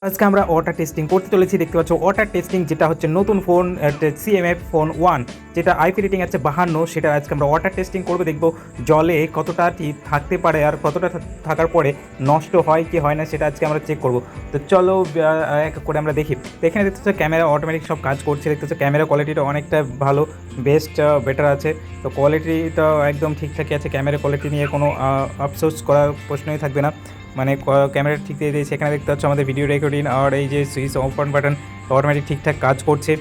আজকে আমরা water testing করতে চলেছি। দেখতে পাচ্ছ ওয়াটার টেস্টিং যেটা হচ্ছে নতুন ফোন CMF ফোন 1 যেটা আইপি রেটিং আছে 52, সেটা আজকে আমরা ওয়াটার টেস্টিং করবো। দেখবো জলে কতটা ঠিক থাকতে পারে আর কতটা থাকার পরে নষ্ট হয় কি হয় না সেটা আজকে আমরা চেক করবো। তো চলো এক এক করে আমরা দেখি। তো এখানে দেখতে পাচ্ছ ক্যামেরা অটোমেটিক সব কাজ করছে। দেখতে পাচ্ছ ক্যামেরা কোয়ালিটিটা অনেকটা ভালো, বেটার আছে। তো কোয়ালিটিটা একদম ঠিকঠাকই আছে। ক্যামেরা কোয়ালিটি নিয়ে কোনো আফসোস করার প্রশ্নই থাকবে না, মানে ক্যামেরা ঠিক দিয়ে দিয়েছে। এখানে দেখতে পাচ্ছ আমাদের ভিডিও রেকর্ডিং আর এই যে switch off on button automatic ঠিকঠাক কাজ করছে।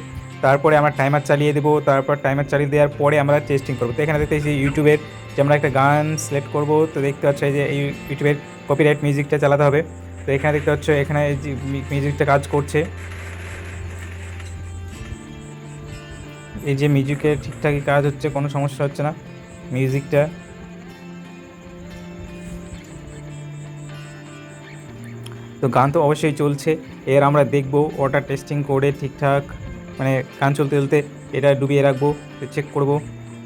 তারপরে আমরা টাইমার চালিয়ে দেবো। তারপর টাইমার চালিয়ে দেওয়ার পরে আমরা টেস্টিং করবো। তো এখানে দেখতে পাচ্ছি ইউটিউবের যে আমরা একটা গান সিলেক্ট করবো। তো দেখতে পাচ্ছ এই যে এই ইউটিউবের কপিরাইট মিউজিকটা চালাতে হবে। তো এখানে দেখতে পাচ্ছ এখানে যে মিউজিকটা কাজ করছে, এই যে মিউজিকের ঠিকঠাকই কাজ হচ্ছে, কোনো সমস্যা হচ্ছে না মিউজিকটা। তো গান তো অবশ্যই চলছে। এর আমরা দেখবো ওয়াটার টেস্টিং করে ঠিকঠাক, মানে গান চলতে চলতে এটা ডুবিয়ে রাখবো, চেক করব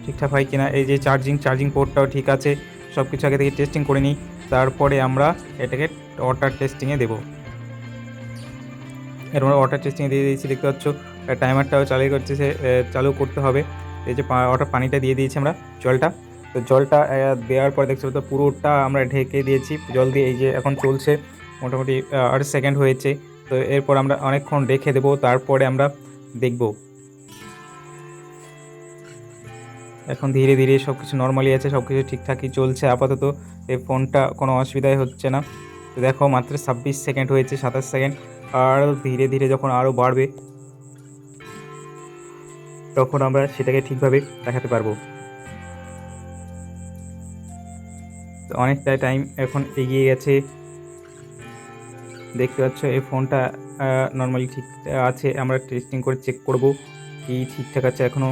ঠিকঠাক হয় কিনা। এই যে চার্জিং পোর্টটাও ঠিক আছে, সব কিছু আগে থেকে টেস্টিং করে নিই। তারপরে আমরা এটাকে ওয়াটার টেস্টিংয়ে দেবো। এর আমরা ওয়াটার টেস্টিংয়ে দিয়ে দিয়েছি। দেখতে পাচ্ছ টাইমারটাও চালু করতে হবে। এই যে ওয়াটার পানিটা দিয়ে দিয়েছি আমরা, জলটা। তো জলটা দেওয়ার পর দেখতে পাচ্ছ পুরোটা আমরা ঢেকে দিয়েছি জল দিয়ে। এই যে এখন চলছে, মোটামুটি 8 সেকেন্ড হয়েছে। তো এরপর আমরা অনেকক্ষণ রেখে দেবো, তারপরে আমরা দেখব। এখন ধীরে ধীরে সব কিছু নর্মালি আছে, সব কিছু ঠিকঠাকই চলছে আপাতত। এই ফোনটা কোনো অসুবিধাই হচ্ছে না। তো দেখো মাত্র 26 সেকেন্ড হয়েছে, 27 সেকেন্ড। আর ধীরে ধীরে যখন আরও বাড়বে তখন আমরা সেটাকে ঠিকভাবে দেখাতে পারবো। তো অনেকটা টাইম এখন এগিয়ে গেছে। দেখতে পাচ্ছ এই ফোনটা নর্মালি ঠিক আছে। আমরা টেস্টিং করে চেক করব কি ঠিকঠাক আছে এখনও।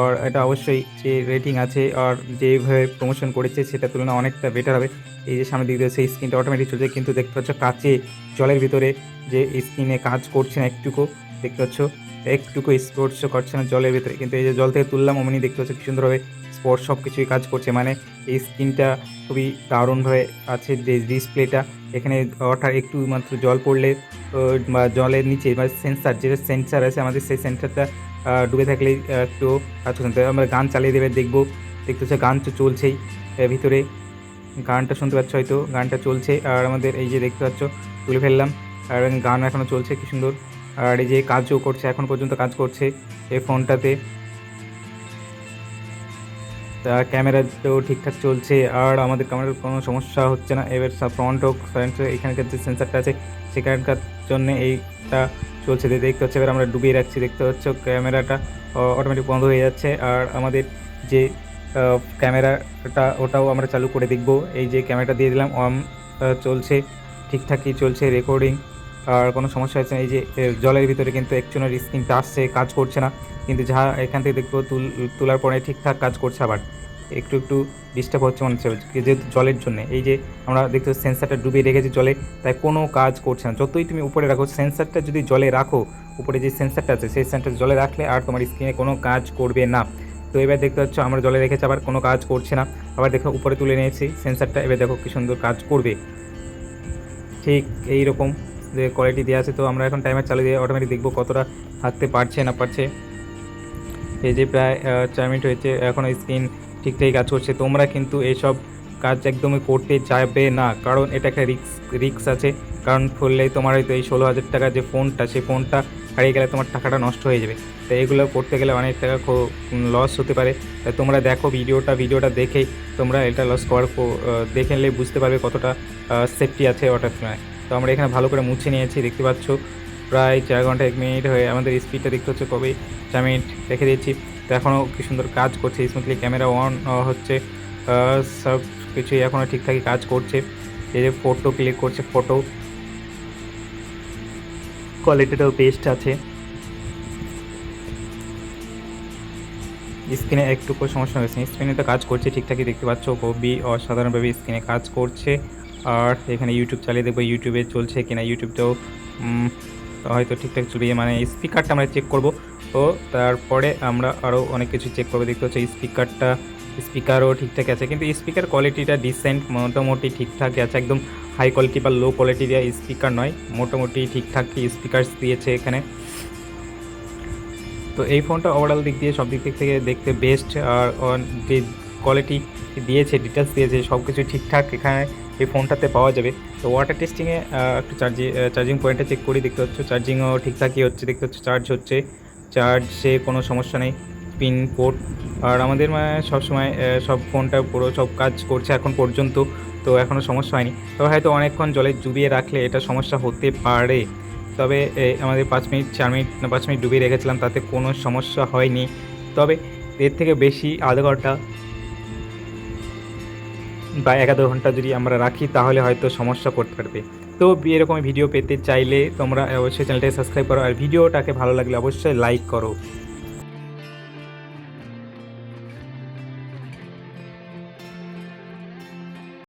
আর এটা অবশ্যই যে রেটিং আছে আর যেভাবে প্রমোশন করেছে সেটা তুলনায় অনেকটা বেটার হবে। এই যে সামনে দিক দিয়ে সেই স্ক্রিনটা অটোমেটিক চলছে, কিন্তু দেখতে পাচ্ছ কাচে জলের ভিতরে যে স্ক্রিনে কাজ করছে না একটুকু। দেখতে পাচ্ছ একটুকু স্পর্শ করছে না জলের ভিতরে, কিন্তু এই যে জল থেকে তুললাম অমনি দেখতে পাচ্ছ কি সুন্দরভাবে স্পর্শ সব কিছুই কাজ করছে। মানে এই স্ক্রিনটা খুবই দারুণভাবে আছে। যে ডিসপ্লেটা এখানে ওঠার একটু মাত্র জল পড়লে বা জলের নিচে বা যেটা সেন্সার আছে আমাদের, সেই সেন্সারটা ডুবে থাকলেই একটু কাজ করতে হবে। আমরা গান চালিয়ে দেবে দেখবো। দেখতে হচ্ছে গান তো চলছেই, ভিতরে গানটা শুনতে পাচ্ছ, হয়তো গানটা চলছে। আর আমাদের এই যে দেখতে পাচ্ছ তুলে ফেললাম, আর গান এখনও চলছে কি সুন্দর। আর এই যে কাজও করছে, এখন পর্যন্ত কাজ করছে এই ফোনটাতে। তা ক্যামেরাটাও ঠিকঠাক চলছে, আর আমাদের ক্যামেরার কোনো সমস্যা হচ্ছে না। এবার ফ্রন্ট হোক ফ্রন্ট, এখানকার যে সেন্সারটা আছে সেখানকার জন্য এইটা চলছে। দেখতে হচ্ছে এবার আমরা ডুবিয়ে রাখছি। দেখতে হচ্ছে ক্যামেরাটা অটোমেটিক বন্ধ হয়ে যাচ্ছে। আর আমাদের যে ক্যামেরাটা ওটাও আমরা চালু করে দেখব। এই যে ক্যামেরাটা দিয়ে দিলাম, অন চলছে, ঠিকঠাকই চলছে রেকর্ডিং, আর কোনো সমস্যা হচ্ছে না। এই যে জলের ভিতরে কিন্তু একচুনের স্ক্রিনটা আসছে, কাজ করছে না, কিন্তু যা এখান থেকে দেখবো তোলার পরে ঠিকঠাক কাজ করছে। আবার একটু একটু ডিস্টার্ব হচ্ছে মনে হচ্ছে, যেহেতু জলের জন্য। এই যে আমরা দেখতে সেন্সারটা ডুবিয়ে রেখেছি জলে, তাই কোনো কাজ করছে না। যতই তুমি উপরে রাখো সেন্সারটা, যদি জলে রাখো উপরে যে সেন্সারটা আছে সেই সেন্সারটা জলে রাখলে আর তোমার স্ক্রিনে কোনো কাজ করবে না। তো এবার দেখতে পাচ্ছ আমরা জলে রেখেছি, আবার কোনো কাজ করছে না। আবার দেখো উপরে তুলে নিয়েছি সেন্সারটা, এবার দেখো কি সুন্দর কাজ করবে। ঠিক এই রকম যে কোয়ালিটি দেওয়া আছে। তো আমরা এখন টাইমার চালিয়ে দিয়ে অটোমেটিক দেখবো কতটা থাকতে পারছে না পারছে। এই যে প্রায় 4 মিনিট হয়েছে, এখনও স্ক্রিন ঠিকঠাকই কাজ করছে। তোমরা কিন্তু এইসব কাজ একদমই করতে যাবে না, কারণ এটা একটা রিস্ক আছে। কারণ করলেই তোমার হয়তো এই 16,000 টাকা যে ফোনটা, সেই ফোনটা হারিয়ে গেলে তোমার টাকাটা নষ্ট হয়ে যাবে। তো এগুলো করতে গেলে অনেক টাকা লস হতে পারে। তাই তোমরা দেখো ভিডিওটা দেখেই তোমরা এটা দেখে নিলে বুঝতে পারবে কতটা সেফটি আছে ওটার সময়। তো আমরা এখানে ভালো করে মুছে নিয়েছি। দেখতে পাচ্ছ প্রায় 4 ঘন্টা 1 মিনিট হয়ে আমাদের স্পিডটা দেখতে হচ্ছে কবে 4 মিনিট রেখে দিয়েছি। তো এখনও কি সুন্দর কাজ করছে স্মুথলি, ক্যামেরা অন হচ্ছে, সব কিছুই এখনও ঠিকঠাকই কাজ করছে। এই যে ফটো ক্লিক করছে, ফটো কোয়ালিটিটাও বেস্ট আছে। স্ক্রিনে একটুকু সমস্যা হয়েছে, স্ক্রিনে তো কাজ করছে ঠিকঠাকই। দেখতে পাচ্ছ খুবই অসাধারণভাবে স্ক্রিনে কাজ করছে। আর এখানে ইউটিউব চালিয়ে দেখবো ইউটিউবে চলছে কিনা। ইউটিউবটাও হয়তো ঠিকঠাক চলবে, মানে স্পিকারটা আমরা চেক করব। তো তারপরে আমরা আরও অনেক কিছু চেক করবো। দেখতে হচ্ছে স্পিকারটা স্পিকারও ঠিকঠাক আছে, কিন্তু স্পিকার কোয়ালিটিটা ডিসেন্ট, মোটামুটি ঠিকঠাকই আছে, একদম হাই কোয়ালিটি বা লো কোয়ালিটি দেওয়া স্পিকার নয়, মোটামুটি ঠিকঠাকই স্পিকার দিয়েছে এখানে। তো এই ফোনটা ওভারঅল দিক দিয়ে সব দিক থেকে দেখতে বেস্ট, আর যে কোয়ালিটি দিয়েছে, ডিটেলস দিয়েছে, সব কিছু ঠিকঠাক এখানে এই ফোনটাতে পাওয়া যাবে। তো ওয়াটার টেস্টিংয়ে একটু চার্জিং পয়েন্টটা চেক করি, দেখতে হচ্ছে চার্জিংও ঠিকঠাকই হচ্ছে, দেখতে হচ্ছে চার্জ হচ্ছে, চার্জে কোনো সমস্যা নেই, পিন পোর্ট। আর আমাদের সবসময় সব ফোনটা পুরো সব কাজ করছে এখন পর্যন্ত, তো এখনও সমস্যা হয়নি। তবে হয়তো অনেকক্ষণ জলে ডুবিয়ে রাখলে এটা সমস্যা হতে পারে, তবে আমাদের 5 মিনিট 4 মিনিট না 5 মিনিট ডুবিয়ে রেখেছিলাম, তাতে কোনো সমস্যা হয়নি। তবে এর থেকে বেশি আধা ঘন্টা বা 1-2 ঘন্টা যদি আমরা রাখি তাহলে হয়তো সমস্যা পড়তে পারবে। তো এরকম ভিডিও পেতে চাইলে তোমরা অবশ্যই চ্যানেলটাকে সাবস্ক্রাইব করো, আর ভিডিওটাকে ভালো লাগলে অবশ্যই লাইক করো।